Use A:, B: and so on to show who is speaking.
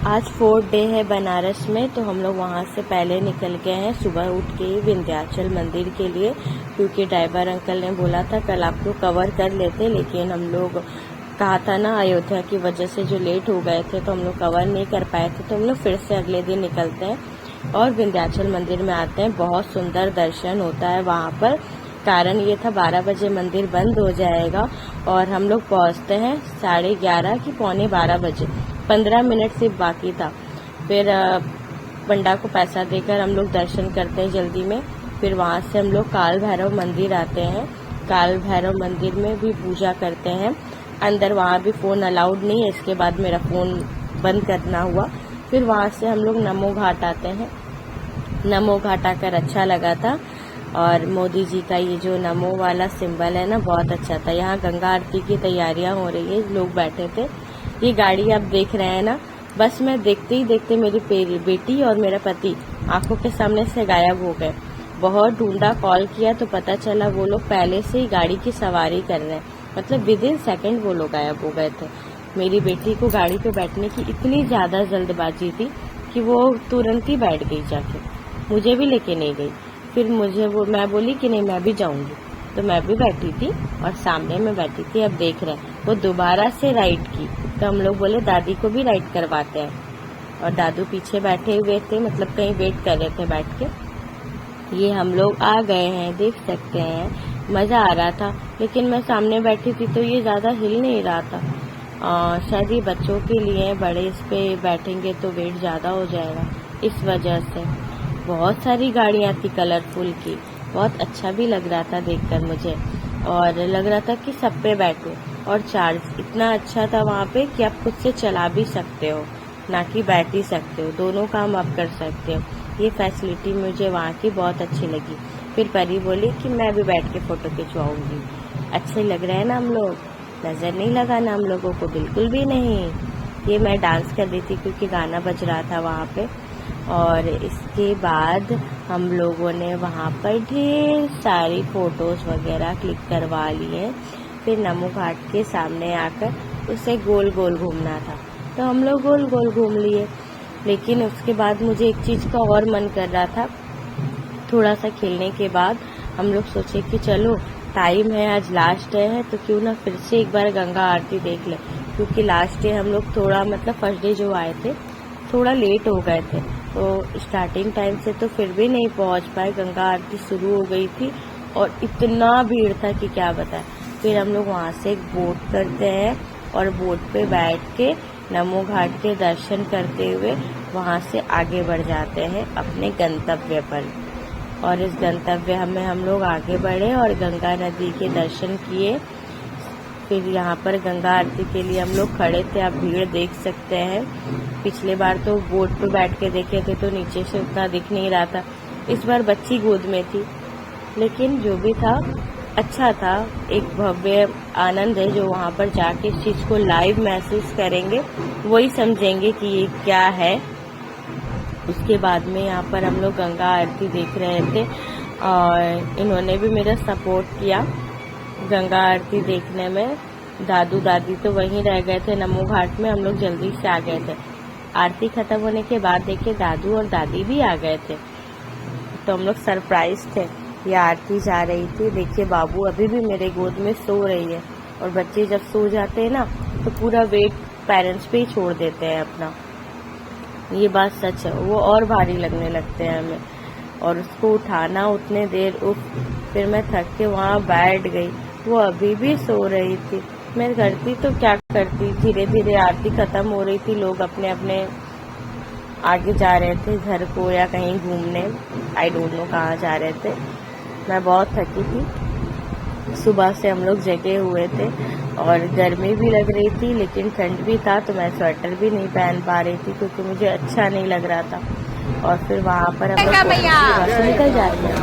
A: आज 4th day है बनारस में, तो हम लोग वहाँ से पहले निकल गए हैं सुबह उठ के विंध्याचल मंदिर के लिए, क्योंकि ड्राइवर अंकल ने बोला था कल आपको कवर कर लेते, लेकिन हम लोग कहा था ना अयोध्या की वजह से जो लेट हो गए थे तो हम लोग कवर नहीं कर पाए थे, तो हम लोग फिर से अगले दिन निकलते हैं और विंध्याचल मंदिर में आते हैं। बहुत सुंदर दर्शन होता है वहाँ पर। कारण ये था 12 बजे मंदिर बंद हो जाएगा और हम लोग पहुँचते हैं 11:30 की 11:45 बजे। 15 मिनट सिर्फ बाकी था। फिर पंडा को पैसा देकर हम लोग दर्शन करते हैं जल्दी में। फिर वहाँ से हम लोग काल भैरव मंदिर आते हैं। काल भैरव मंदिर में भी पूजा करते हैं। अंदर वहाँ भी फ़ोन अलाउड नहीं है, इसके बाद मेरा फ़ोन बंद करना हुआ। फिर वहाँ से हम लोग नमो घाट आते हैं। नमो घाट आकर अच्छा लगा था, और मोदी जी का ये जो नमो वाला सिंबल है ना, बहुत अच्छा था। यहाँ गंगा आरती की तैयारियाँ हो रही है, लोग बैठे थे। ये गाड़ी आप देख रहे हैं ना, बस मैं देखते ही देखते मेरी बेटी और मेरा पति आंखों के सामने से गायब हो गए। बहुत ढूंढा, कॉल किया तो पता चला वो लोग पहले से ही गाड़ी की सवारी कर रहे हैं, मतलब विदिन सेकंड वो लोग गायब हो गए थे। मेरी बेटी को गाड़ी पे बैठने की इतनी ज़्यादा जल्दबाजी थी कि वो तुरंत ही बैठ गई जाके, मुझे भी लेके नहीं गई। फिर मैं बोली कि नहीं मैं भी जाऊंगी, तो मैं भी बैठी थी और सामने में बैठी थी। अब देख रहे हैं वो दोबारा से राइड की, तो हम लोग बोले दादी को भी राइड करवाते हैं, और दादू पीछे बैठे हुए थे, मतलब कहीं वेट कर रहे थे बैठ के। ये हम लोग आ गए हैं, देख सकते हैं। मज़ा आ रहा था, लेकिन मैं सामने बैठी थी तो ये ज़्यादा हिल नहीं रहा था। शायद ये बच्चों के लिए, बड़े इस पे बैठेंगे तो वेट ज़्यादा हो जाएगा, इस वजह से। बहुत सारी गाड़ियाँ थी कलरफुल की, बहुत अच्छा भी लग रहा था देखकर मुझे, और लग रहा था कि सब पे बैठो। और चार्ज इतना अच्छा था वहाँ पे कि आप खुद से चला भी सकते हो, ना कि बैठ ही सकते हो, दोनों काम आप कर सकते हो। ये फैसिलिटी मुझे वहाँ की बहुत अच्छी लगी। फिर परी बोली कि मैं भी बैठ के फ़ोटो खिंचवाऊँगी। अच्छे लग रहे हैं ना हम लोग, नज़र नहीं लगाना हम लोगों को, बिल्कुल भी नहीं। ये मैं डांस कर रही थी क्योंकि गाना बज रहा था वहाँ पे। और इसके बाद हम लोगों ने वहाँ पर ढेर सारी फ़ोटोज़ वगैरह क्लिक करवा लिए। फिर नमो घाट के सामने आकर उसे गोल गोल घूमना था, तो हम लोग गोल गोल घूम लिए। लेकिन उसके बाद मुझे एक चीज़ का और मन कर रहा था। थोड़ा सा खेलने के बाद हम लोग सोचे कि चलो टाइम है, आज लास्ट डे है, तो क्यों ना फिर से एक बार गंगा आरती देख लें। क्योंकि लास्ट डे हम लोग थोड़ा, मतलब फर्स्ट डे जो आए थे थोड़ा लेट हो गए थे, तो स्टार्टिंग टाइम से तो फिर भी नहीं पहुंच पाए। गंगा आरती शुरू हो गई थी और इतना भीड़ था कि क्या बताएं। फिर हम लोग वहाँ से एक बोट करते हैं और बोट पे बैठ के नमो घाट के दर्शन करते हुए वहाँ से आगे बढ़ जाते हैं अपने गंतव्य पर। और इस गंतव्य में हम लोग आगे बढ़े और गंगा नदी के दर्शन किए। फिर यहाँ पर गंगा आरती के लिए हम लोग खड़े थे, आप भीड़ देख सकते हैं। पिछले बार तो बोट पे बैठ के देखे थे तो नीचे से उतना दिख नहीं रहा था, इस बार बच्ची गोद में थी। लेकिन जो भी था अच्छा था, एक भव्य आनंद है जो वहाँ पर जाके इस चीज़ को लाइव महसूस करेंगे वही समझेंगे कि ये क्या है। उसके बाद में यहाँ पर हम लोग गंगा आरती देख रहे थे और इन्होंने भी मेरा सपोर्ट किया गंगा आरती देखने में। दादू दादी तो वहीं रह गए थे नमो घाट में, हम लोग जल्दी से आ गए थे। आरती खत्म होने के बाद देखिए दादू और दादी भी आ गए थे, तो हम लोग सरप्राइज थे। ये आरती जा रही थी, देखिए बाबू अभी भी मेरे गोद में सो रही है। और बच्चे जब सो जाते हैं ना तो पूरा वेट पेरेंट्स पे ही छोड़ देते हैं अपना, ये बात सच है। वो और भारी लगने लगते हैं हमें, और उसको उठाना उतने देर फिर मैं थक के वहाँ बैठ गई। वो अभी भी सो रही थी। मैं करती तो क्या करती, धीरे धीरे आरती खत्म हो रही थी, लोग अपने अपने आगे जा रहे थे घर को या कहीं घूमने, आई डोंट नो कहाँ जा रहे थे। मैं बहुत थकी थी, सुबह से हम लोग जगे हुए थे और गर्मी भी लग रही थी, लेकिन ठंड भी था, तो मैं स्वेटर भी नहीं पहन पा रही थी क्योंकि मुझे अच्छा नहीं लग रहा था। और फिर वहाँ पर हम लोग निकल जा रहे हैं।